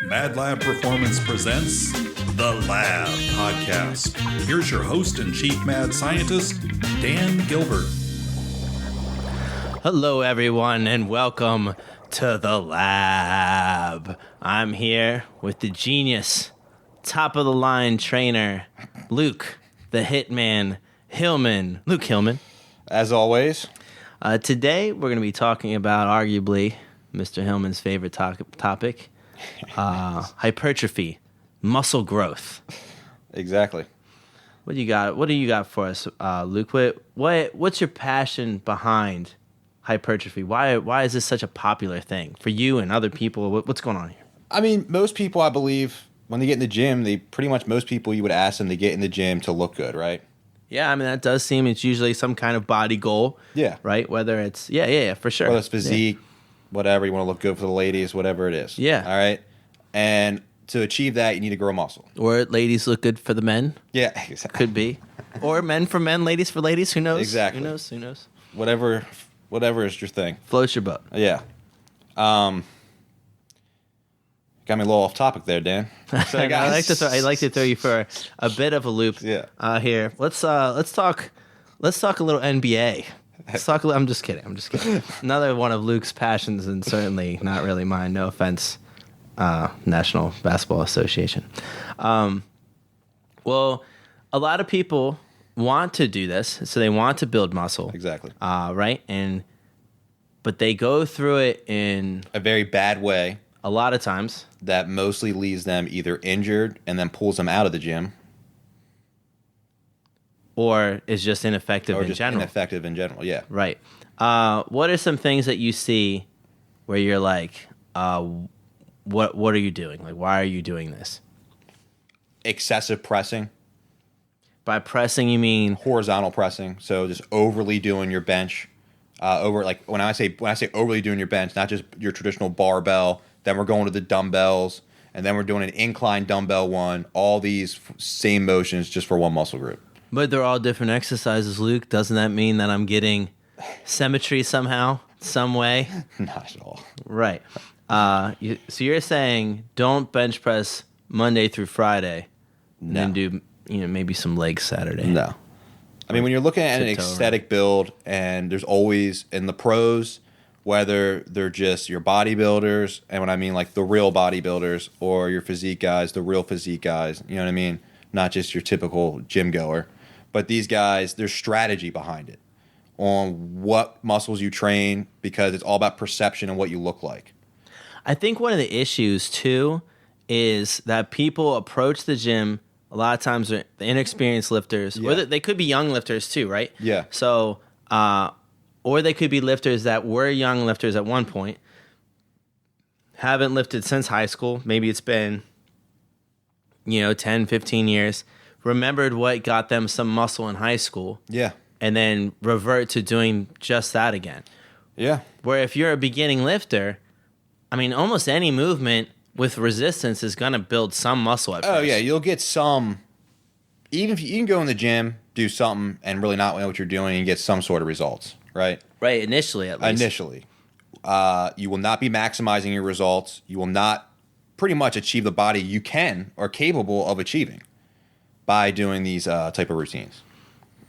Madlab Performance presents The Lab Podcast. Here's your host and chief mad scientist, Dan Gilbert. Hello, everyone, and welcome to The Lab. I'm here with the genius, top-of-the-line trainer, Luke, the hitman, Hillman. Luke Hillman. As always. Today, we're going to be talking about, arguably, Mr. Hillman's favorite topic, hypertrophy, muscle growth. Exactly. What do you got? What do you got for us, Luke? What's your passion behind hypertrophy? Why is this such a popular thing for you and other people? What's going on here? I mean, most people, I believe, when they get in the gym, most people you would ask them to get in the gym to look good, right? Yeah, I mean, that does seem it's usually some kind of body goal. Yeah. Right? Whether it's, yeah, for sure. Whether it's physique, whatever, you want to look good for the ladies, whatever it is. Yeah. All right? And to achieve that, you need to grow muscle. Or ladies look good for the men. Yeah, exactly. Could be. Or men for men, ladies for ladies. Who knows? Exactly. Who knows? Whatever is your thing. Floats your boat. Yeah. Got me a little off topic there, Dan. So I like to throw you for a bit of a loop. Yeah. Here, let's talk a little NBA. I'm just kidding. Another one of Luke's passions, and certainly not really mine. No offense, National Basketball Association. Well, a lot of people want to do this, so they want to build muscle. Exactly. Right, but they go through it in a very bad way. A lot of times. That mostly leaves them either injured and then pulls them out of the gym. Or is just ineffective or in just general. Ineffective in general, yeah. Right. What are some things that you see where you're like, what are you doing? Like, why are you doing this? Excessive pressing. By pressing, you mean horizontal pressing. So just overly doing your bench. When I say overly doing your bench, not just your traditional barbell. Then we're going to the dumbbells, and then we're doing an incline dumbbell one. All these same motions just for one muscle group. But they're all different exercises, Luke. Doesn't that mean that I'm getting symmetry somehow, some way? Not at all. Right. So you're saying don't bench press Monday through Friday, and then do maybe some legs Saturday. No. I mean, when you're looking at an aesthetic build, and there's always in the pros, whether they're just your bodybuilders, and when I mean like the real bodybuilders, or your physique guys, the real physique guys, you know what I mean? Not just your typical gym goer. But these guys, there's strategy behind it on what muscles you train, because it's all about perception and what you look like. I think one of the issues, too, is that people approach the gym, a lot of times they're the inexperienced lifters, or they could be young lifters, too, right? Yeah. So, or they could be lifters that were young lifters at one point, haven't lifted since high school. Maybe it's been, 10, 15 years. Remembered what got them some muscle in high school. Yeah. And then revert to doing just that again. Yeah. Where if you're a beginning lifter, I mean, almost any movement with resistance is going to build some muscle at first. Oh, yeah. You'll get some. Even if you can go in the gym, do something, and really not know what you're doing and get some sort of results. Right? Right, initially at least. Initially. You will not be maximizing your results. You will not pretty much achieve the body you can or capable of achieving by doing these type of routines.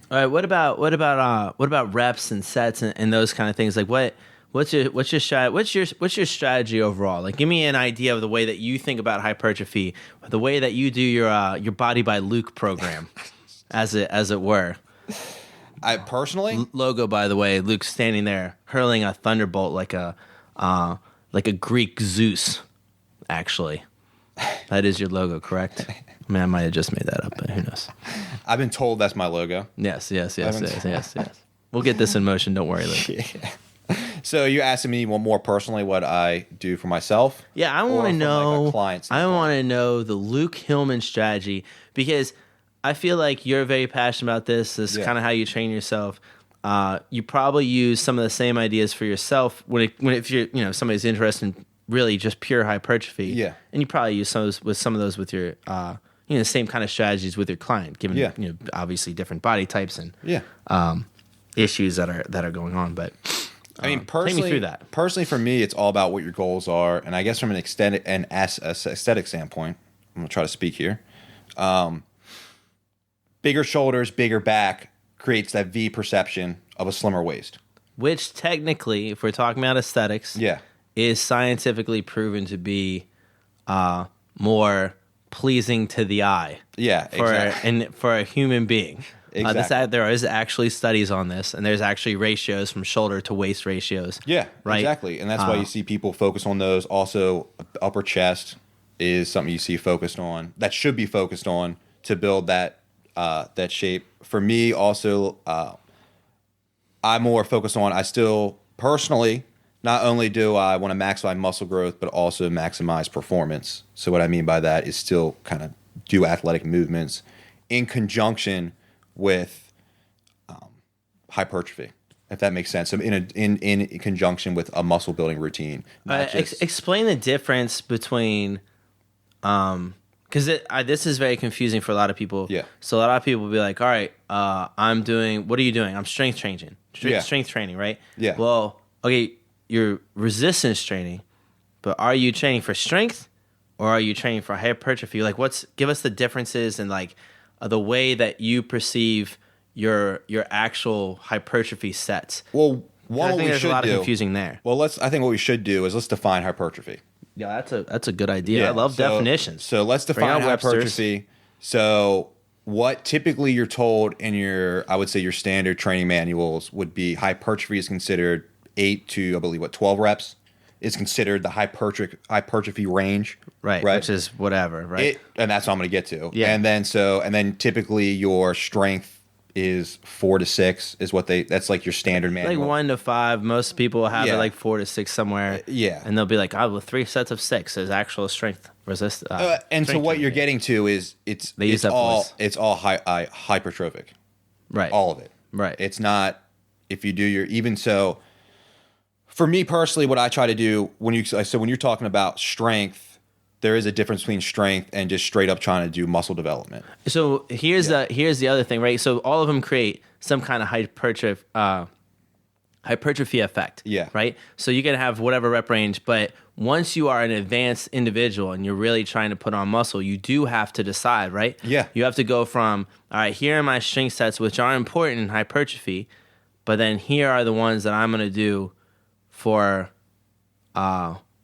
All right, what about reps and sets and those kind of things? Like what's your strategy overall? Like, give me an idea of the way that you think about hypertrophy, the way that you do your Body by Luke program, as it were. I personally logo, by the way, Luke's standing there hurling a thunderbolt like a Greek Zeus. Actually, that is your logo, correct? I mean, I might have just made that up, but who knows? I've been told that's my logo. Yes. We'll get this in motion. Don't worry, Luke. Yeah. So you're asking me more personally what I do for myself? Yeah, I want to know. Like a client I want to know the Luke Hillman strategy, because I feel like you're very passionate about this. This is kind of how you train yourself. You probably use some of the same ideas for yourself if you're somebody's interested in really just pure hypertrophy. Yeah, and you probably use some of those with your same kind of strategies with your client, given obviously different body types and issues that are going on. But I mean, take me through that. Personally, for me, it's all about what your goals are, and I guess from an aesthetic standpoint, I'm gonna try to speak here. Bigger shoulders, bigger back creates that V perception of a slimmer waist. Which technically, if we're talking about aesthetics, is scientifically proven to be more pleasing to the eye. Yeah, exactly. And for a human being. Exactly. There is actually studies on this, and there's actually ratios from shoulder to waist ratios. Yeah, right? Exactly. And that's why you see people focus on those. Also, upper chest is something you see focused on, that should be focused on to build that shape. For me, also, I'm more focused on, I still personally, not only do I want to maximize muscle growth, but also maximize performance. So what I mean by that is still kind of do athletic movements in conjunction with hypertrophy, if that makes sense. So in conjunction with a muscle building routine. Explain the difference between, because this is very confusing for a lot of people. Yeah. So a lot of people will be like, all right, what are you doing? I'm strength training. Strength training, right? Yeah. Well, okay, you're resistance training, but are you training for strength or are you training for hypertrophy? Like, give us the differences and like the way that you perceive your actual hypertrophy sets. Well, I think there's a lot of confusing there. Well, I think what we should do is let's define hypertrophy. Yeah, that's a good idea. I love definitions. So let's define hypertrophy. So what typically you're told in your standard training manuals would be hypertrophy is considered 8 to, I believe, 12 reps is considered the hypertrophy range. Right, which is whatever, right? And that's what I'm going to get to. Yeah. And then typically your strength is 4 to 6 is that's like your standard manual. Like 1 to 5. Most people have it like 4 to 6 somewhere. Yeah. And they'll be like, well, 3 sets of 6 is actual strength resist. And so what you're getting to is it's all hypertrophic. Right. All of it. Right. It's not, if you do even so, for me personally, what I try to do when you're talking about strength, there is a difference between strength and just straight up trying to do muscle development. So here's the other thing, right? So all of them create some kind of hypertrophy effect. Yeah. Right. So you can have whatever rep range, but once you are an advanced individual and you're really trying to put on muscle, you do have to decide, right? Yeah. You have to go from, all right, here are my strength sets, which are important in hypertrophy, but then here are the ones that I'm going to do for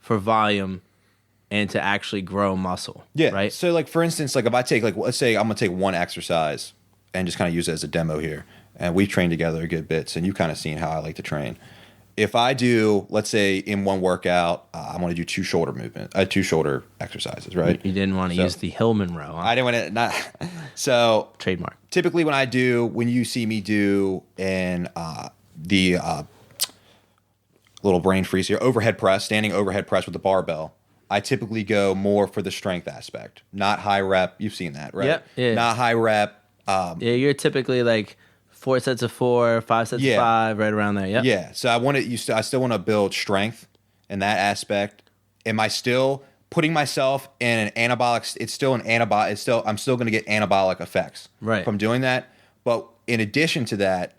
volume and to actually grow muscle. Yeah. Right. So like for instance, like if I take let's say I'm gonna take one exercise and just kind of use it as a demo here, and we train together a good bits, and you've kind of seen how I like to train. If I do, let's say in one workout, I'm gonna do 2 shoulder exercises, right? You didn't want to use the Hillman row. Huh? I didn't want to not. So trademark. Typically, when you see me do in the little brain freeze here, standing overhead press with the barbell, I typically go more for the strength aspect, not high rep. You've seen that, right? Yep. Yeah. Not high rep. You're typically like 4 sets of 4, 5 sets of 5, right around there. Yep. Yeah. So I still want to build strength in that aspect. Am I still putting myself in an anabolic? It's still an anabolic. I'm still going to get anabolic effects from doing that. But in addition to that,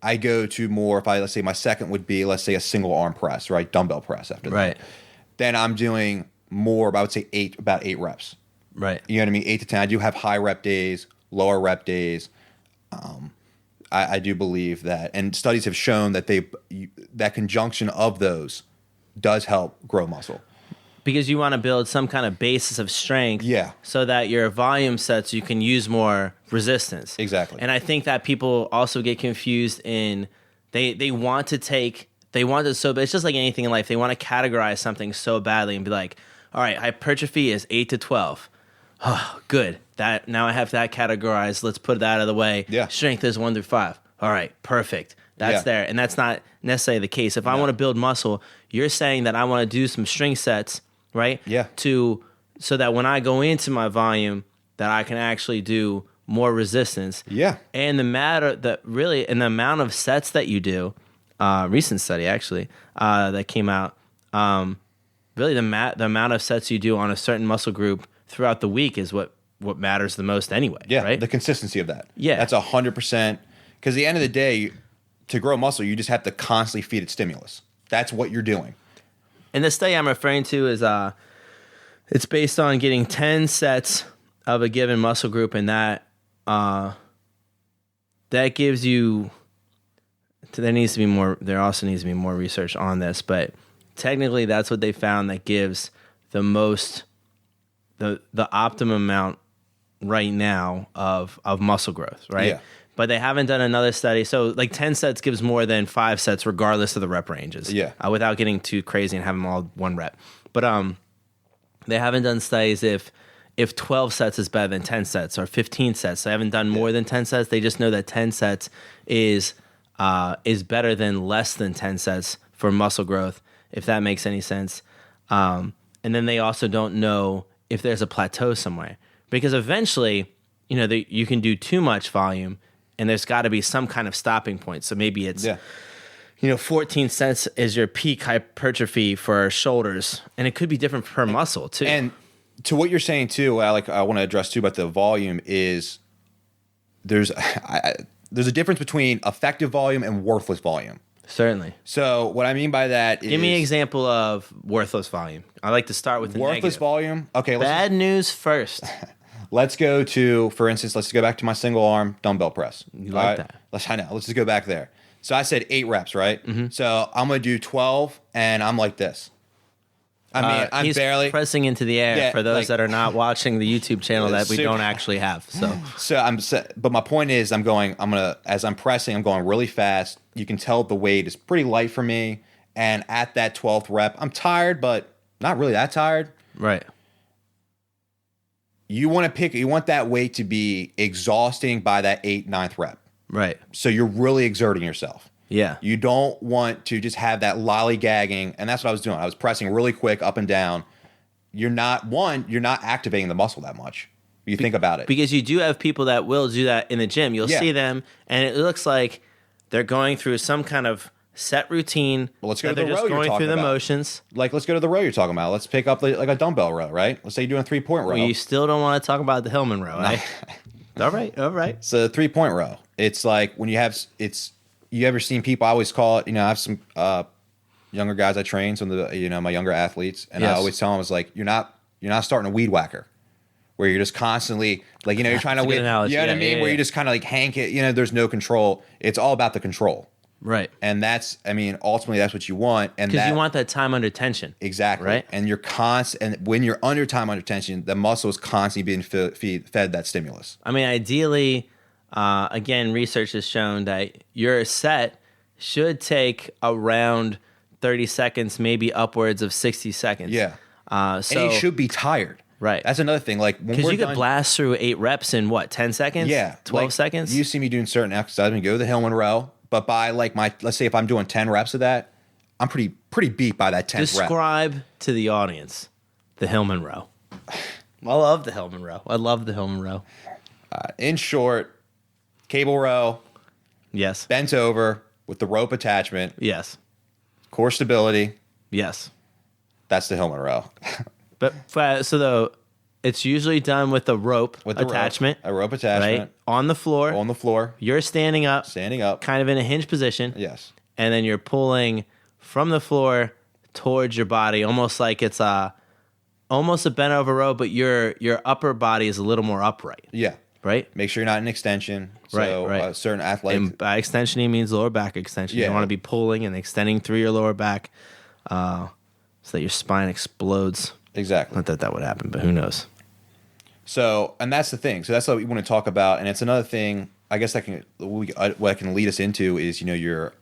I go to more, let's say my second would be, let's say a single arm press, right? Dumbbell press after that. Right. Then I'm doing more, I would say about 8 reps. Right. You know what I mean? 8 to 10. I do have high rep days, lower rep days. I do believe that, and studies have shown that that conjunction of those does help grow muscle. Because you want to build some kind of basis of strength, so that your volume sets you can use more resistance. Exactly. And I think that people also get confused in they want to so, but it's just like anything in life. They want to categorize something so badly and be like, all right, hypertrophy is 8 to 12. Oh, good. That now I have that categorized. Let's put that out of the way. Yeah. Strength is 1 through 5. All right, perfect. That's there. And that's not necessarily the case. If I want to build muscle, you're saying that I want to do some strength sets, right? Yeah. So that when I go into my volume, that I can actually do more resistance. Yeah. And the amount of sets that you do, recent study actually, that came out, really the amount of sets you do on a certain muscle group throughout the week is what matters the most anyway. Yeah. Right? The consistency of that. Yeah. That's 100%. Because at the end of the day, to grow muscle, you just have to constantly feed it stimulus. That's what you're doing. And the study I'm referring to is it's based on getting 10 sets of a given muscle group, and that gives you. There also needs to be more research on this, but technically that's what they found that gives the optimum amount right now of muscle growth, right? Yeah. But they haven't done another study. So like 10 sets gives more than 5 sets regardless of the rep ranges. Yeah. Without getting too crazy and having them all one rep. But they haven't done studies if 12 sets is better than 10 sets or 15 sets. They haven't done more than 10 sets. They just know that 10 sets is better than less than 10 sets for muscle growth, if that makes any sense. And then they also don't know if there's a plateau somewhere. Because eventually, you can do too much volume, and there's got to be some kind of stopping point. So maybe it's, 14 sets is your peak hypertrophy for shoulders, and it could be different per muscle too. And to what you're saying too, I want to address too about the volume is there's a difference between effective volume and worthless volume. Certainly. So what I mean by that is... Give me an example of worthless volume. I like to start with the worthless negative. volume? Okay. Bad news first. Let's go to, for instance, let's go back to my single arm dumbbell press. You like that. I know. Let's just go back there. So I said 8 reps, right? Mm-hmm. So I'm going to do 12, and I'm like this. I mean, I'm he's barely pressing into the air for those that are not watching the YouTube channel that we don't actually have. But my point is, as I'm pressing, I'm going really fast. You can tell the weight is pretty light for me, and at that 12th rep, I'm tired, but not really that tired. Right. You want that weight to be exhausting by that 8th, 9th rep. Right. So you're really exerting yourself. Yeah. You don't want to just have that lollygagging, and that's what I was doing. I was pressing really quick up and down. You're not activating the muscle that much. You think about it. Because you do have people that will do that in the gym. You'll see them, and it looks like they're going through some kind of set routine. Well, let's go to the row. They're just going through the motions. Like, let's go to the row you're talking about. Let's pick up like a dumbbell row, right? Let's say you're doing a 3-point row. Well, you still don't want to talk about the Hillman row, right? All right. So the 3-point row. It's like when you have you ever seen people? I always call it. I have some younger guys I train, some of the my younger athletes, and I always tell them, it's like you're not starting a weed whacker, where you're just constantly like you're trying to weed. You know what I mean? Where you just kind of like hank it. There's no control. It's all about the control. Right. And ultimately that's what you want. And because you want that time under tension. Exactly. Right. And and when you're under tension, the muscle is constantly being fed that stimulus. I mean, ideally, again, research has shown that your set should take around 30 seconds, maybe upwards of 60 seconds. Yeah. And you should be tired. Right. That's another thing. Like, because you could blast through 8 reps in 10 seconds? Yeah. 12 seconds? You see me doing certain exercises and go to the Hillman row, but by let's say if I'm doing 10 reps of that, I'm pretty beat by that 10th rep. Describe to the audience the Hillman row. I love the Hillman row. In short, cable row. Yes. Bent over with the rope attachment. Yes. Core stability. Yes. That's the Hillman row. But it's usually done with a rope attachment. A rope attachment. Right? On the floor. You're standing up. Kind of in a hinge position. Yes. And then you're pulling from the floor towards your body, almost like it's almost a bent over row, but your upper body is a little more upright. Yeah. Right? Make sure you're not in extension. So, right. Certain athletes. And by extension, he means lower back extension. Yeah. You want to be pulling and extending through your lower back so that your spine explodes. Exactly. Not that would happen, but who knows? So, and that's the thing. So that's what we want to talk about. And it's another thing, I guess what can lead us into is, your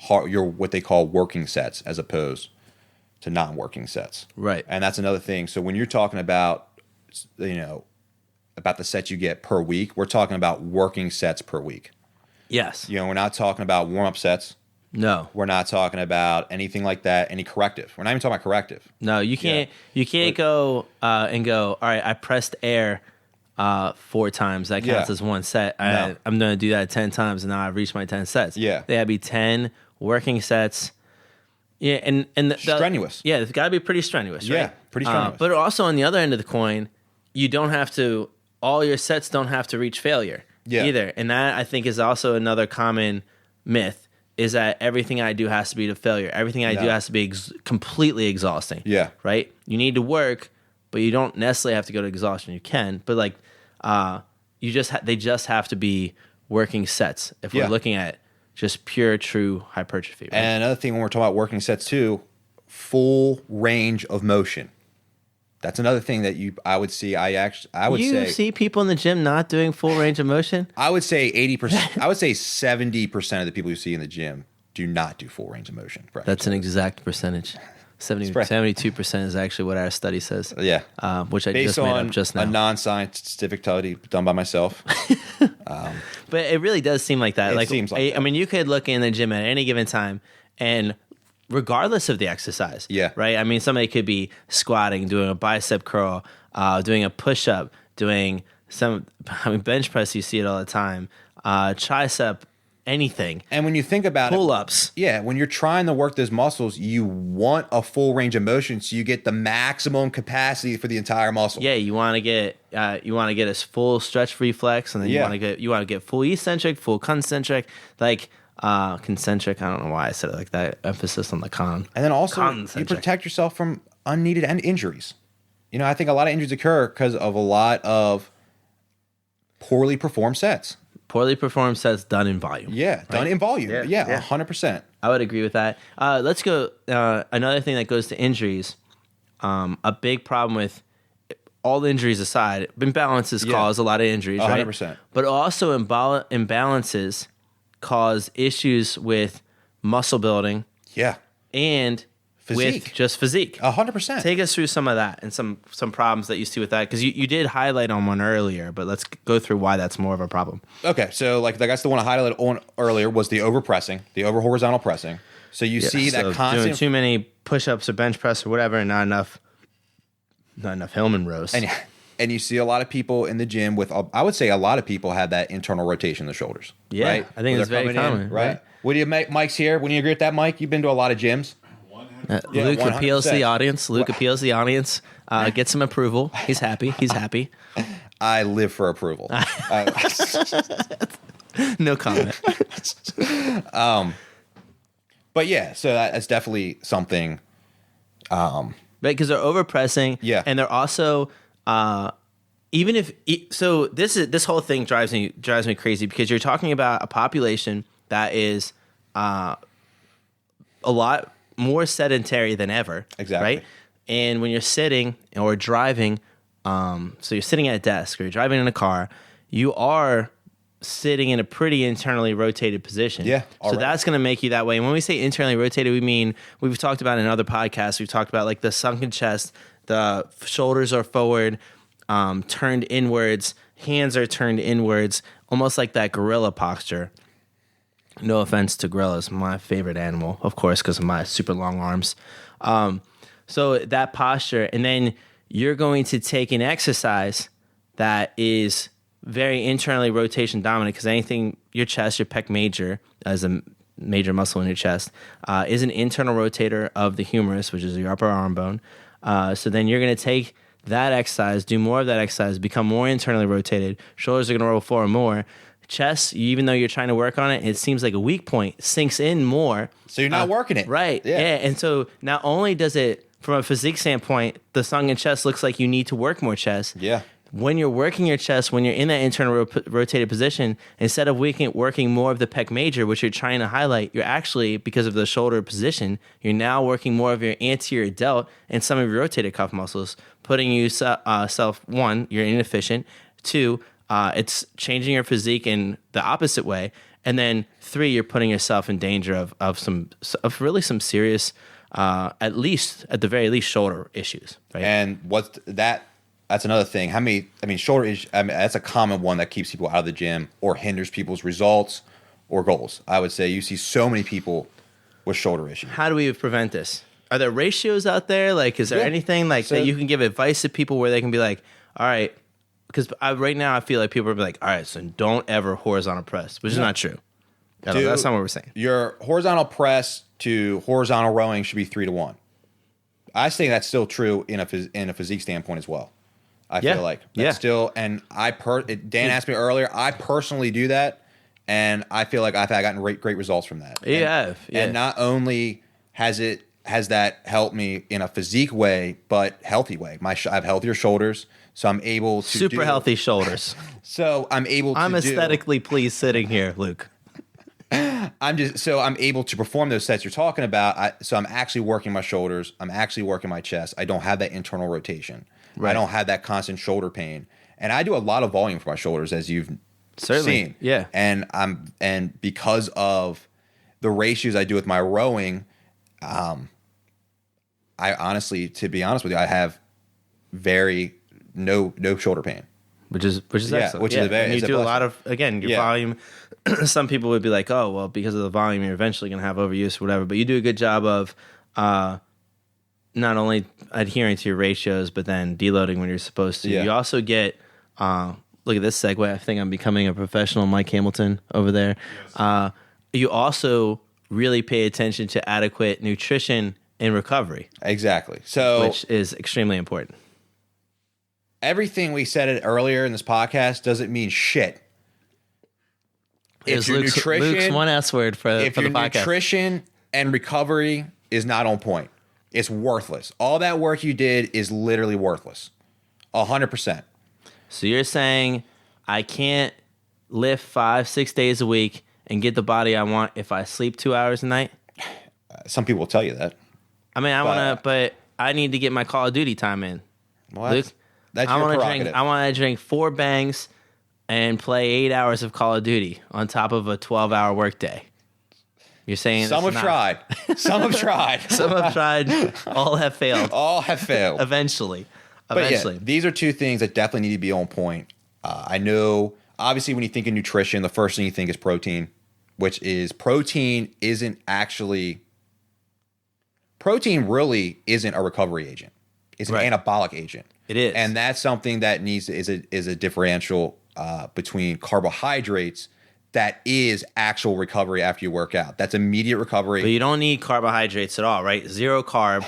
what they call working sets as opposed to non-working sets. Right. And that's another thing. So when you're talking about, about the sets you get per week, we're talking about working sets per week. Yes. We're not talking about warm-up sets. No. We're not talking about anything like that, any corrective. We're not even talking about corrective. No, you can't go and go, all right, I pressed air 4 times. That counts as one set. No. I'm going to do that 10 times, and now I've reached my 10 sets. Yeah. They have to be 10 working sets. Yeah, and strenuous. Yeah, it's got to be pretty strenuous, right? Yeah, pretty strenuous. But also on the other end of the coin, you don't have to, all your sets don't have to reach failure either. And that, I think, is also another common myth, is that everything I do has to be to failure. Everything I do has to be completely exhausting. Yeah. Right? You need to work, but you don't necessarily have to go to exhaustion. You can, but like they just have to be working sets if we're looking at just pure true hypertrophy. Right? And another thing when we're talking about working sets too, full range of motion. That's another thing that I would see. You see people in the gym not doing full range of motion? I would say 80%. I would say 70% of the people you see in the gym do not do full range of motion. That's an exact percentage. 72% is actually what our study says. Yeah. Which I Based just made up just now. A non-scientific study done by myself. But it really does seem like that. It seems like that. I mean, you could look in the gym at any given time and regardless of the exercise. Yeah. Right? I mean, somebody could be squatting, doing a bicep curl, doing a push-up, doing bench press, you see it all the time, tricep, anything. And when you think about pull-ups. When you're trying to work those muscles, you want a full range of motion so you get the maximum capacity for the entire muscle. Yeah, you want to get a full stretch reflex, and then you want to get full eccentric, full concentric, like concentric. I don't know why I said it like that. Emphasis on the con. And then also you protect yourself from unneeded injuries. You know, I think a lot of injuries occur because of a lot of poorly performed sets. Poorly performed sets done in volume. Yeah, right? Done in volume. Yeah, 100%. I would agree with that. Let's go. Another thing that goes to injuries. A big problem with all injuries aside, imbalances cause a lot of injuries, 100%. Right? But also imbalances cause issues with muscle building. Yeah. And physique. With just physique. 100%. Take us through some of that and some problems that you see with that, because you did highlight on one earlier, but let's go through why that's more of a problem. Okay, so like I guess the one I highlighted on earlier was the overpressing, the over horizontal pressing. So you see that constant doing too many push-ups or bench press or whatever, and not enough Hillman rows. And you see a lot of people in the gym with, I would say a lot of people have that internal rotation in the shoulders. Yeah, right? I think it's very common. Right? What do you make, Mike's here? Wouldn't you agree with that, Mike? You've been to a lot of gyms. Luke appeals to the audience. Get some approval. He's happy. I live for approval. No comment. But yeah, so that's definitely something. Right, because they're overpressing. Yeah, and they're also this whole thing drives me crazy, because you're talking about a population that is a lot more sedentary than ever. Exactly. Right? And when you're sitting or driving, so you're sitting at a desk or you're driving in a car, you are sitting in a pretty internally rotated position. Yeah. So that's going to make you that way. And when we say internally rotated, we mean, we've talked about in other podcasts, we've talked about like the sunken chest, the shoulders are forward, turned inwards, hands are turned inwards, almost like that gorilla posture. No offense to gorillas, my favorite animal, of course, because of my super long arms. So that posture, and then you're going to take an exercise that is very internally rotation dominant, because anything, your chest, your pec major, as a major muscle in your chest, is an internal rotator of the humerus, which is your upper arm bone. So then you're going to take that exercise, do more of that exercise, become more internally rotated. Shoulders are going to roll forward more. Chest, even though you're trying to work on it, it seems like a weak point, sinks in more. So you're not working it. Right. Yeah. And so not only does it, from a physique standpoint, the sunken chest looks like you need to work more chest. Yeah. When you're working your chest, when you're in that internal rotated position, instead of working more of the pec major, which you're trying to highlight, you're actually, because of the shoulder position, you're now working more of your anterior delt and some of your rotated cuff muscles, putting you one, you're inefficient. Two, it's changing your physique in the opposite way. And then three, you're putting yourself in danger of really some serious, at the very least, shoulder issues. Right? And that's another thing. Shoulder issues, that's a common one that keeps people out of the gym or hinders people's results or goals. I would say you see so many people with shoulder issues. How do we prevent this? Are there ratios out there? Like, is there anything that you can give advice to people where they can be like, all right, because right now I feel like people are like, all right, so don't ever horizontal press, which is not true. That's not what we're saying. Your horizontal press to horizontal rowing should be 3-to-1. I think that's still true in a physique standpoint as well. I feel like that's still, and Dan asked me earlier, I personally do that, And I feel like I've gotten great results from that. Yeah. And not only has that helped me in a physique way, but healthy way. I have healthier shoulders, so I'm able to super healthy shoulders. So I'm able to I'm aesthetically pleased sitting here, Luke. I'm able to perform those sets you're talking about. So I'm actually working my shoulders. I'm actually working my chest. I don't have that internal rotation. Right. I don't have that constant shoulder pain. And I do a lot of volume for my shoulders, as you've seen. Yeah. And because of the ratios I do with my rowing, I honestly, to be honest with you, I have no shoulder pain. Which is excellent. Which is you do a lot of, again, your volume. Some people would be like, oh, well, because of the volume, you're eventually going to have overuse or whatever. But you do a good job of not only adhering to your ratios, but then deloading when you're supposed to. You also get, look at this segue. I think I'm becoming a professional Mike Hamilton over there. Yes. You also really pay attention to adequate nutrition in recovery. Exactly. So, which is extremely important. Everything we said earlier in this podcast doesn't mean shit. If your Luke's one S word for the podcast. If your nutrition and recovery is not on point, it's worthless. All that work you did is literally worthless. 100%. So you're saying I can't lift 5-6 days a week and get the body I want if I sleep 2 hours a night? Some people will tell you that. I mean, but I need to get my Call of Duty time in. Well, Luke, that's your prerogative. I want to drink 4 bangs and play 8 hours of Call of Duty on top of a 12-hour workday. You're saying some have tried. Some have tried. Some have tried. All have failed. All have failed. Eventually. But yeah, these are two things that definitely need to be on point. I know, obviously, when you think of nutrition, the first thing you think is protein, which is protein really isn't a recovery agent. It's an anabolic agent. It is. And that's something that is a differential between carbohydrates that is actual recovery after you work out. That's immediate recovery. But you don't need carbohydrates at all, right? Zero carb,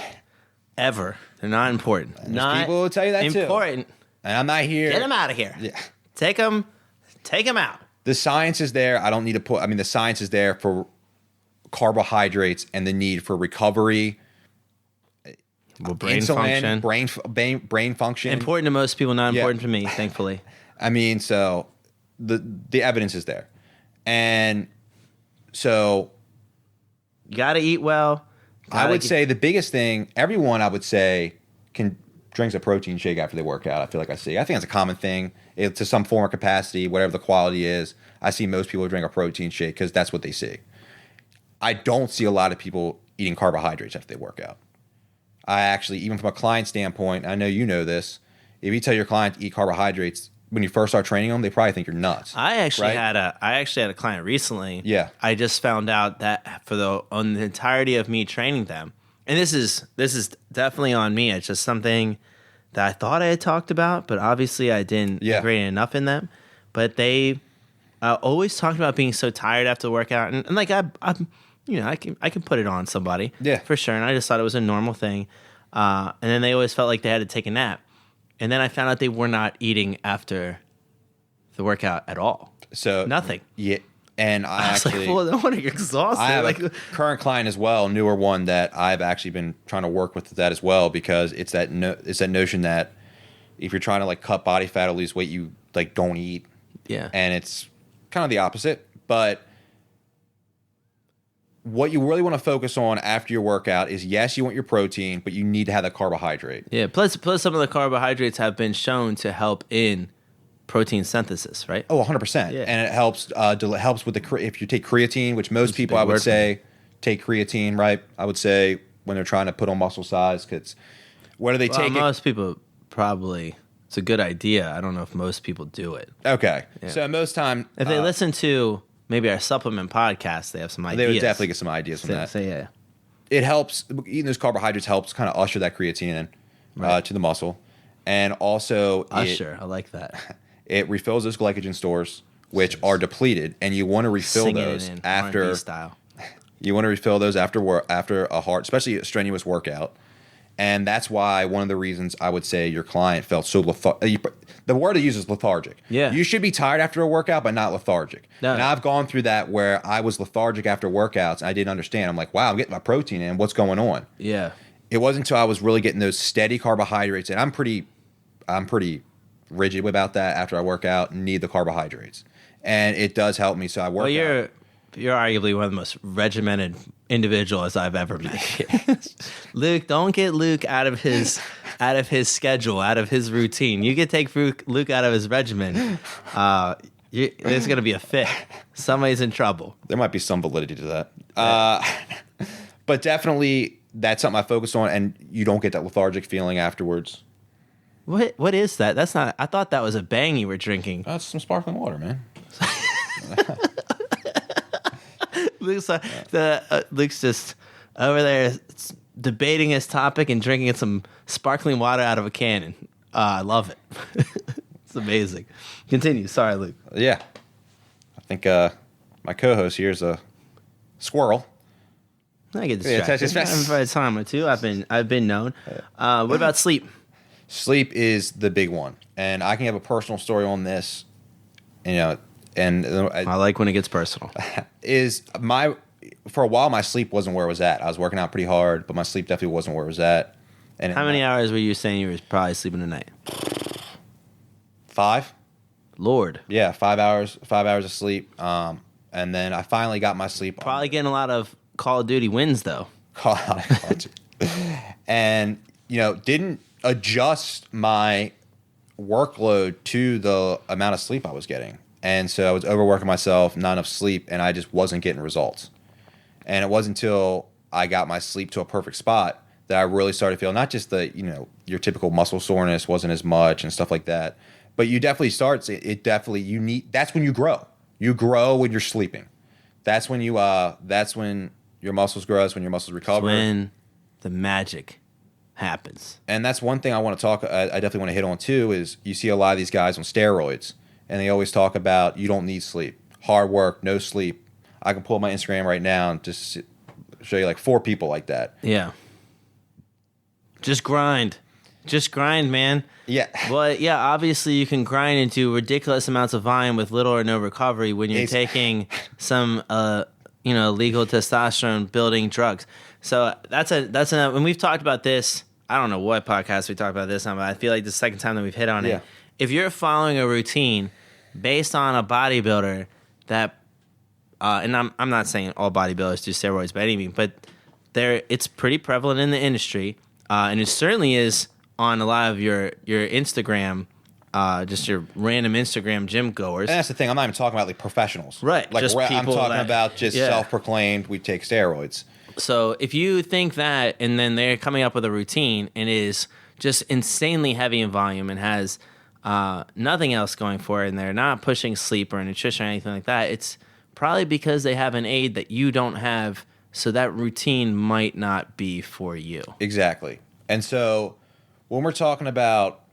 ever. They're not important. Not people will tell you that important. Too. And I'm not here. Get them out of here. Yeah. Take them out. The science is there. I don't need to the science is there for carbohydrates and the need for recovery. Well, brain insulin, function. Brain function. Important to most people, not important to me, thankfully. I mean, so the evidence is there. And so you got to eat well. I would say the biggest thing, everyone I would say drinks a protein shake after they work out. I think that's a common thing to some form or capacity, whatever the quality is. I see most people drink a protein shake because that's what they see. I don't see a lot of people eating carbohydrates after they work out. I actually, even from a client standpoint, I know you know this, if you tell your client to eat carbohydrates when you first start training them, they probably think you're nuts. I actually had a client recently. Yeah. I just found out that on the entirety of me training them, and this is definitely on me. It's just something that I thought I had talked about, but obviously I didn't integrate enough in them. But they always talked about being so tired after the workout, and like I can put it on somebody, for sure. And I just thought it was a normal thing. And then they always felt like they had to take a nap. And then I found out they were not eating after the workout at all. So nothing. Yeah. And I was actually, like, well, no wonder you're exhausted. I have a current client as well, newer one that I've actually been trying to work with that as well, because it's that notion that if you're trying to like cut body fat or lose weight, you like don't eat. Yeah. And it's kind of the opposite. But what you really want to focus on after your workout is, yes, you want your protein, but you need to have that carbohydrate. Yeah. Plus some of the carbohydrates have been shown to help in protein synthesis, right? Oh, 100%. Yeah. And it helps with if you take creatine, which most people I would say take creatine, right? I would say when they're trying to put on muscle size, because what do they take? Most people probably, it's a good idea. I don't know if most people do it. Okay. Yeah. So most time, if they listen to maybe our supplement podcast, they have some ideas. They would definitely get some ideas from that. So yeah. It helps, eating those carbohydrates helps kind of usher that creatine in to the muscle. And also I like that. It refills those glycogen stores, which are depleted, and you want to refill those after. style. You want to refill those after a hard, especially a strenuous workout. And that's why one of the reasons I would say your client felt so lethargic. The word I use is lethargic. Yeah. You should be tired after a workout, but not lethargic. No. And I've gone through that where I was lethargic after workouts, and I didn't understand. I'm like, wow, I'm getting my protein in. What's going on? Yeah. It wasn't until I was really getting those steady carbohydrates, and I'm pretty rigid about that after I work out and need the carbohydrates. And it does help me, so I work out. You're arguably one of the most regimented individuals I've ever met. Luke, don't get Luke out of his schedule, out of his routine. You can take Luke out of his regimen. There's going to be a fit. Somebody's in trouble. There might be some validity to that. But definitely that's something I focus on, and you don't get that lethargic feeling afterwards. What is that? That's not. I thought that was a Bang you were drinking. That's some sparkling water, man. Luke's just over there debating his topic and drinking some sparkling water out of a cannon. I love it. It's amazing. Continue. Sorry, Luke. Yeah. I think my co-host here is a squirrel. I get distracted. For a time or two, I've been known. What about sleep? Sleep is the big one, and I can have a personal story on this. And I like when it gets personal. For a while, my sleep wasn't where it was at. I was working out pretty hard, but my sleep definitely wasn't where it was at. And how many hours were you saying you were probably sleeping a night? 5. Lord. Yeah, 5 hours. 5 hours of sleep. And then I finally got my sleep. Probably getting a lot of Call of Duty wins though. And didn't adjust my workload to the amount of sleep I was getting. And so I was overworking myself, not enough sleep, and I just wasn't getting results. And it wasn't until I got my sleep to a perfect spot that I really started feeling not just your typical muscle soreness wasn't as much and stuff like that, but you definitely starts. That's when you grow. You grow when you're sleeping. That's when your muscles grow. That's when your muscles recover. That's when the magic happens. And that's one thing I want to talk. I definitely want to hit on too. Is you see a lot of these guys on steroids. And they always talk about you don't need sleep. Hard work, no sleep. I can pull up my Instagram right now and just show you like 4 people like that. Yeah. Just grind. Just grind, man. Yeah. Well, yeah, obviously you can grind into ridiculous amounts of volume with little or no recovery when you're taking some legal testosterone building drugs. So that's enough. And we've talked about this. I don't know what podcast we talked about this on, but I feel like the second time that we've hit on it. If you're following a routine based on a bodybuilder that, and I'm not saying all bodybuilders do steroids by any means, but it's pretty prevalent in the industry, and it certainly is on a lot of your Instagram, just your random Instagram gym goers. And that's the thing. I'm not even talking about like professionals, right? Like just I'm talking about just self-proclaimed. We take steroids. So if you think that, and then they're coming up with a routine and is just insanely heavy in volume and has nothing else going for it, and they're not pushing sleep or nutrition or anything like that, it's probably because they have an aid that you don't have, so that routine might not be for you. Exactly. And so when we're talking about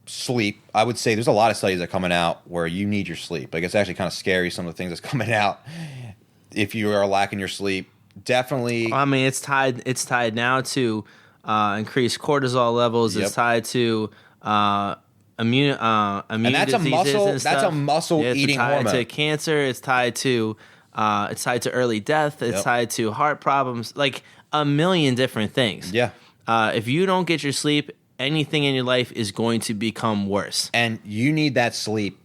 sleep, I would say there's a lot of studies that are coming out where you need your sleep. Like, it's actually kind of scary, some of the things that's coming out if you are lacking your sleep. Definitely. I mean, it's tied now to increased cortisol levels. Yep. It's tied to immune and that's diseases that's a muscle eating hormone. It's tied to cancer. It's tied to early death. It's tied to heart problems. Like a million different things. Yeah. If you don't get your sleep, anything in your life is going to become worse. And you need that sleep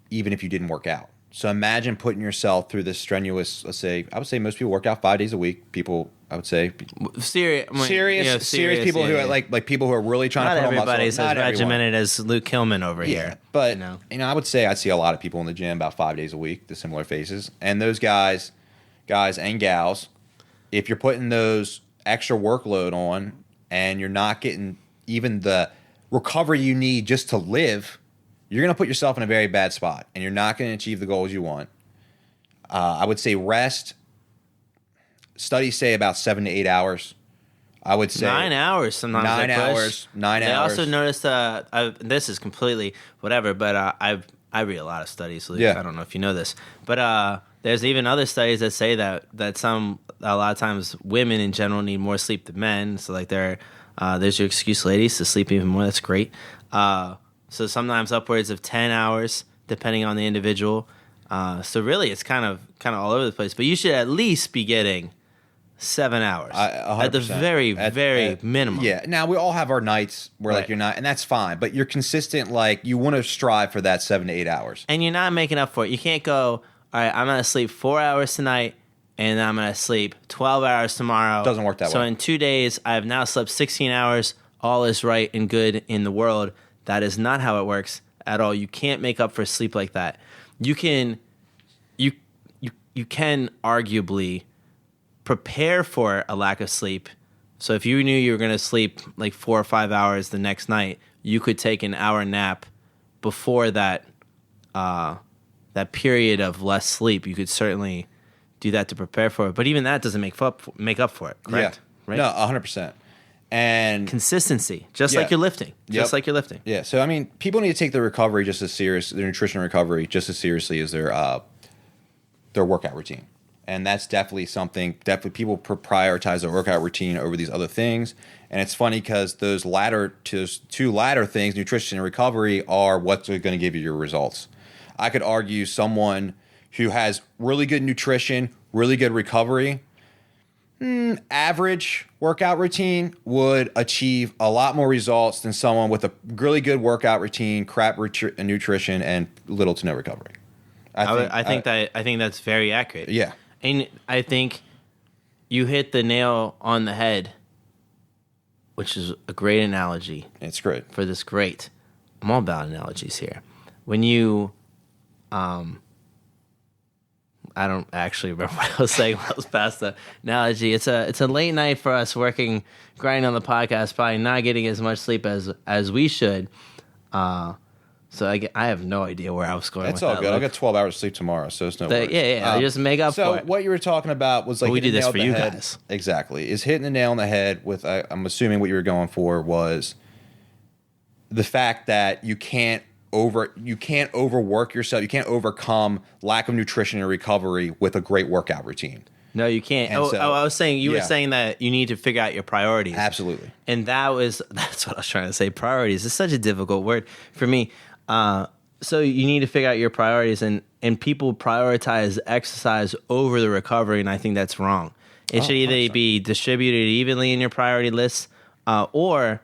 even if you didn't work out. So imagine putting yourself through this strenuous, I would say most people work out 5 days a week. People, I would say, serious people who are like people who are really trying to put on muscle. Not everybody's as regimented as Luke Hillman over here. But I would say I'd see a lot of people in the gym about 5 days a week, the similar faces. And those guys and gals, if you're putting those extra workload on and you're not getting even the recovery you need just to live, you're going to put yourself in a very bad spot, and you're not going to achieve the goals you want. I would say rest. Studies say about 7 to 8 hours. I would say 9 hours sometimes. 9 hours. 9 hours. I also noticed. This is completely whatever, but I read a lot of studies. Luke. Yeah. I don't know if you know this, but there's even other studies that say that a lot of times women in general need more sleep than men. So like they're There's your excuse, ladies, to sleep even more. That's great. So sometimes upwards of 10 hours, depending on the individual. So really, it's kind of all over the place. But you should at least be getting 7 hours at the very minimum. Yeah. Now we all have our nights where like you're not, and that's fine. But you're consistent. Like you want to strive for that 7 to 8 hours, and you're not making up for it. You can't go, all right, I'm gonna sleep 4 hours tonight, and I'm gonna sleep 12 hours tomorrow. Doesn't work that way. So in 2 days, I have now slept 16 hours. All is right and good in the world. That is not how it works at all. You can't make up for sleep like that. You can arguably prepare for a lack of sleep. So if you knew you were going to sleep like 4 or 5 hours the next night, you could take an hour nap before that period of less sleep. You could certainly do that to prepare for it. But even that doesn't make up for it, correct? Yeah. Right? No, 100%. And consistency, just like you're lifting. Just like you're lifting. Yeah. So, I mean, people need to take their recovery just as serious, their nutrition recovery just as seriously as their workout routine. And that's definitely something, people prioritize their workout routine over these other things. And it's funny because those two latter things, nutrition and recovery, are what's going to give you your results. I could argue someone who has really good nutrition, really good recovery, average workout routine would achieve a lot more results than someone with a really good workout routine, crap nutrition, and little to no recovery. I think that's very accurate. Yeah. And I think you hit the nail on the head, which is a great analogy. It's great. For this great. I'm all about analogies here. When you, I don't actually remember what I was saying when I was past the analogy. It's a late night for us grinding on the podcast, probably not getting as much sleep as we should. So I have no idea where I was going. That's with all that. good. I'll get 12 hours of sleep tomorrow, so it's no worries. Yeah. Just make up for it. So what you were talking about was like we hitting do the this nail for on you the head. guys. Exactly. Is hitting the nail on the head with, I'm assuming what you were going for was the fact that you can't overwork yourself. You can't overcome lack of nutrition and recovery with a great workout routine. No, you can't. And I was saying you were saying that you need to figure out your priorities. Absolutely. And that's what I was trying to say. Priorities is such a difficult word for me. So you need to figure out your priorities, and people prioritize exercise over the recovery, and I think that's wrong. It should either be distributed evenly in your priority list, or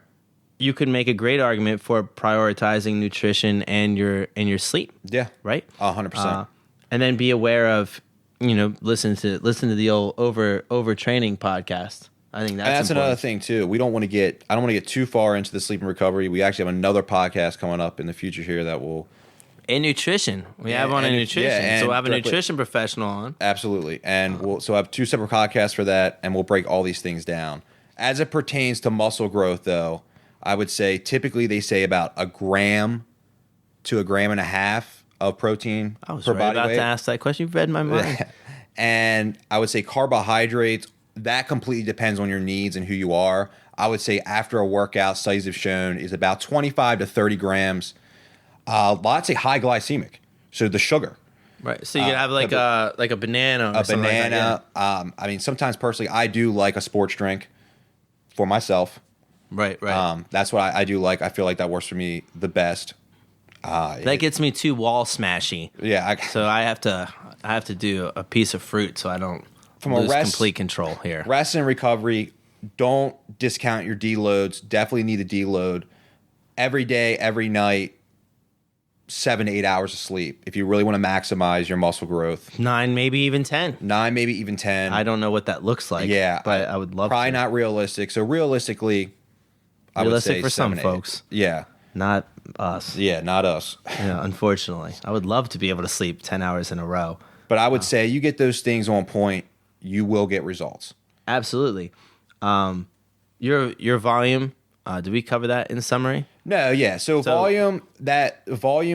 you could make a great argument for prioritizing nutrition and your sleep. Yeah. Right? 100%. And then be aware of, listen to the old overtraining podcast. I think that's important. Another thing too. I don't want to get too far into the sleep and recovery. We actually have another podcast coming up in the future here that will. And nutrition. We have on nutrition. Yeah, so we'll have a nutrition professional on. Absolutely. And we'll have two separate podcasts for that, and we'll break all these things down. As it pertains to muscle growth, though, I would say typically they say about 1 gram to 1.5 grams of protein per body weight. I was right about to ask that question. You've read my mind. And I would say carbohydrates, that completely depends on your needs and who you are. I would say after a workout, studies have shown is about 25 to 30 grams. I'd say high glycemic, so the sugar. Right. So you could have like a banana or something like that. I mean, sometimes personally, I do like a sports drink for myself. Right. That's what I do like. I feel like that works for me the best. That gets me too wall smashy. Yeah. So I have to do a piece of fruit so I don't lose complete control here. Rest and recovery. Don't discount your deloads. Definitely need a deload every day, every night. 7 to 8 hours of sleep if you really want to maximize your muscle growth. 9, maybe even 10. 9, maybe even 10. I don't know what that looks like. Yeah, but I would love. Probably not realistic. So realistically, I would say for 7 some folks. Yeah, not us. Yeah, not us. Yeah, unfortunately, I would love to be able to sleep 10 hours in a row. But I would say you get those things on point, you will get results. Absolutely. Your volume. Did we cover that in summary? No, yeah. So volume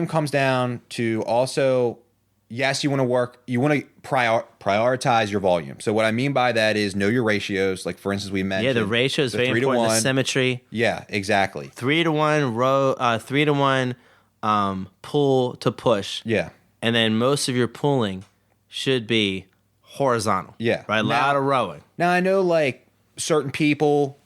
comes down to also, yes, you want to prioritize your volume. So what I mean by that is know your ratios. Like for instance, we mentioned. Yeah, the ratio is very important. The symmetry. Yeah, exactly. 3-to-1 row, 3-to-1 pull to push. Yeah. And then most of your pulling should be horizontal. Yeah. Right? A lot of rowing. Now I know like certain people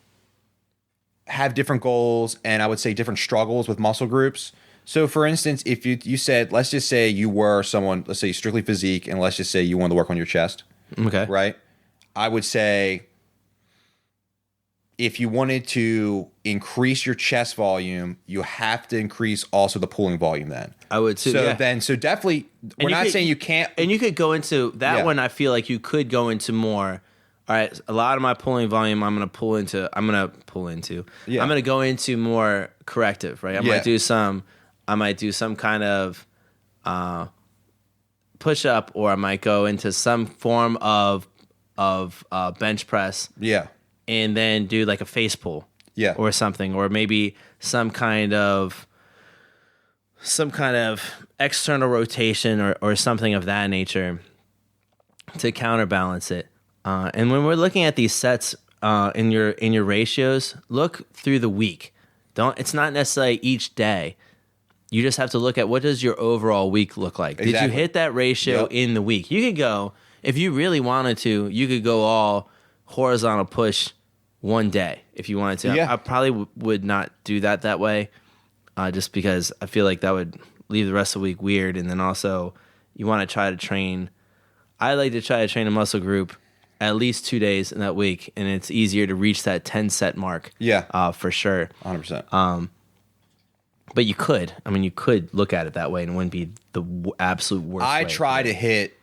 have different goals and I would say different struggles with muscle groups. So for instance, if you said, let's just say you were someone, let's say strictly physique, and let's just say you wanted to work on your chest. Okay. Right? I would say if you wanted to increase your chest volume, you have to increase also the pulling volume then. I would too. So definitely, we're not saying you can't. And you could go into that one. I feel like you could go into more. All right, a lot of my pulling volume, I'm gonna go into more corrective, right? I might do some kind of push up, or I might go into some form of bench press. Yeah. And then do like a face pull. Yeah. Or something, or maybe some kind of external rotation or something of that nature to counterbalance it. And when we're looking at these sets in your ratios, look through the week. It's not necessarily each day. You just have to look at what does your overall week look like. Exactly. Did you hit that ratio in the week? You could go, if you really wanted to, you could go all horizontal push one day if you wanted to. Yeah. I probably would not do that way, just because I feel like that would leave the rest of the week weird. And then also you want to try to train. I like to try to train a muscle group at least 2 days in that week, and it's easier to reach that 10 set mark. Yeah. For sure. 100%. But you could look at it that way and it wouldn't be the absolute worst. I try to hit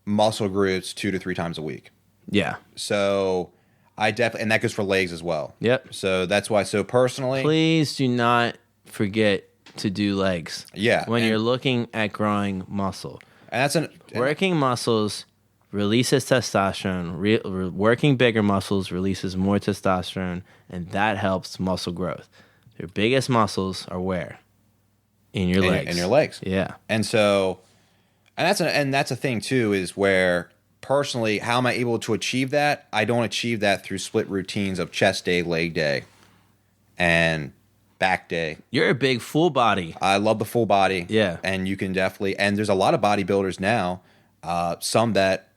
muscle groups 2 to 3 times a week. Yeah. So I definitely, and that goes for legs as well. Yep. So that's why, so personally. Please do not forget to do legs. Yeah. When you're looking at growing muscle. And that's working muscles releases testosterone. Working bigger muscles releases more testosterone, and that helps muscle growth. Your biggest muscles are where? In your legs. In your legs. Yeah. And so, and that's a thing too, is where personally, how am I able to achieve that? I don't achieve that through split routines of chest day, leg day, and back day. You're a big full body. I love the full body. Yeah. And you can definitely, and there's a lot of bodybuilders now, some that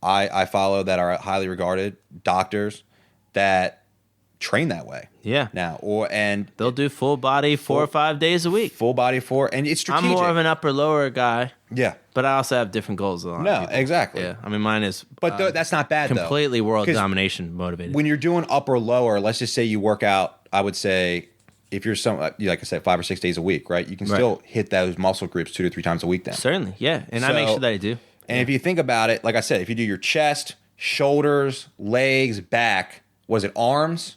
I follow that are highly regarded, doctors that train that way. Yeah. Now, they'll do full body 4 or 5 days a week. Full body 4, and it's strategic. I'm more of an upper lower guy. Yeah. But I also have different goals. Exactly. Yeah. I mean, mine is. But that's not bad completely world domination motivated. When you're doing upper lower, let's just say you work out, I would say, if you're like I said, 5 or 6 days a week, right? You can still hit those muscle groups 2 to 3 times a week then. Certainly, yeah. And I make sure that I do. And if you think about it, like I said, if you do your chest, shoulders, legs, back, was it arms?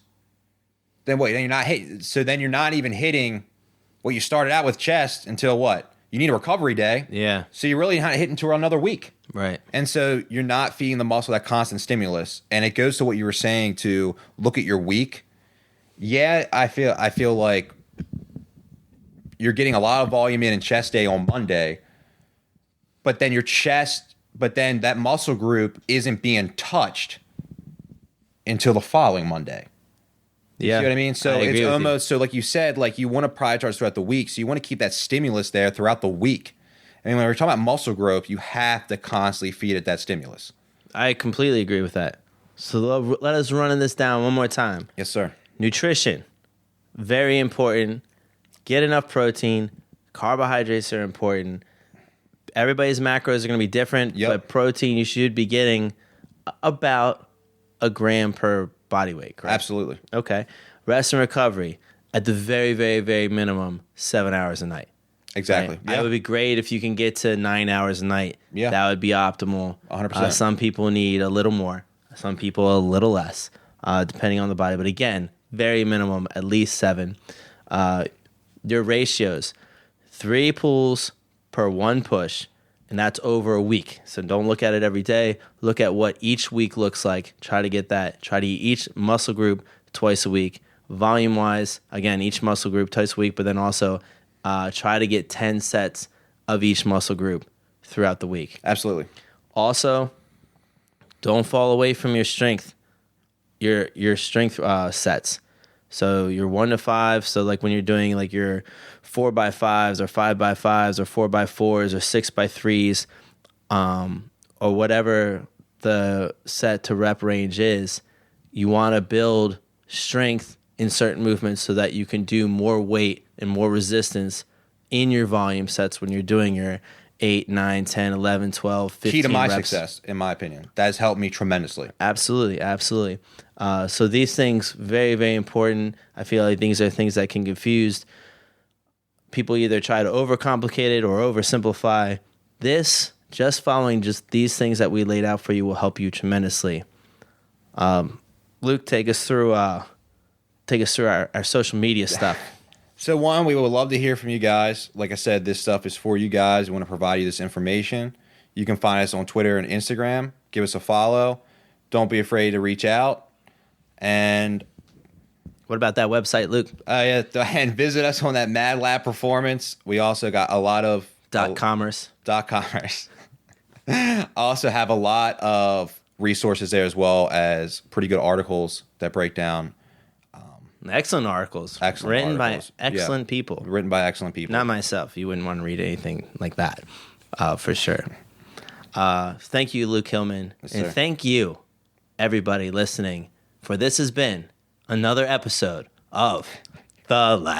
Then what? Then you're not hitting. So then you're not even hitting what you started out with chest until what? You need a recovery day. Yeah. So you're really not hitting until another week. Right. And so you're not feeding the muscle that constant stimulus. And it goes to what you were saying to look at your week. Yeah, I feel like you're getting a lot of volume in chest day on Monday, but then then that muscle group isn't being touched until the following Monday. You see what I mean? So it's almost, so like you said, like you want to prioritize throughout the week. So you want to keep that stimulus there throughout the week. I mean, when we're talking about muscle growth, you have to constantly feed it that stimulus. I completely agree with that. So let us run this down one more time. Yes, sir. Nutrition, very important. Get enough protein. Carbohydrates are important. Everybody's macros are going to be different, but protein you should be getting about a gram per body weight, correct? Absolutely. Okay. Rest and recovery, at the very, very, very minimum, 7 hours a night. Exactly. Right? It would be great if you can get to 9 hours a night. Yeah. That would be optimal. 100%. Some people need a little more. Some people a little less, depending on the body. But again, very minimum, at least 7. Your ratios, 3 pulls per 1 push, and that's over a week. So don't look at it every day. Look at what each week looks like. Try to get that. Try to eat each muscle group twice a week. Volume-wise, again, each muscle group twice a week, but then also try to get 10 sets of each muscle group throughout the week. Absolutely. Also, don't fall away from your strength, your strength sets. So your 1 to 5. So like when you're doing like your 4x5s or 5x5s or 4x4s or 6x3s, or whatever the set to rep range is, you want to build strength in certain movements so that you can do more weight and more resistance in your volume sets when you're doing your 8, 9, 10, 11, 12, 15 Key to my reps. success, in my opinion. That has helped me tremendously. Absolutely, absolutely. So these things, very, very important. I feel like these are things that can confuse people. Either try to overcomplicate it or oversimplify. This, just following just these things that we laid out for you, will help you tremendously. Luke, take us through our social media stuff. So one, we would love to hear from you guys. Like I said, this stuff is for you guys. We want to provide you this information. You can find us on Twitter and Instagram. Give us a follow. Don't be afraid to reach out. And what about that website, Luke? And visit us on that Madlab Performance. We also got a lot of .commerce. I also have a lot of resources there, as well as pretty good articles that break down. Excellent articles. Written by excellent people. Written by excellent people. Not myself. You wouldn't want to read anything like that, for sure. Thank you, Luke Hillman. Yes, and sir. Thank you, everybody listening, for this has been another episode of The Lab.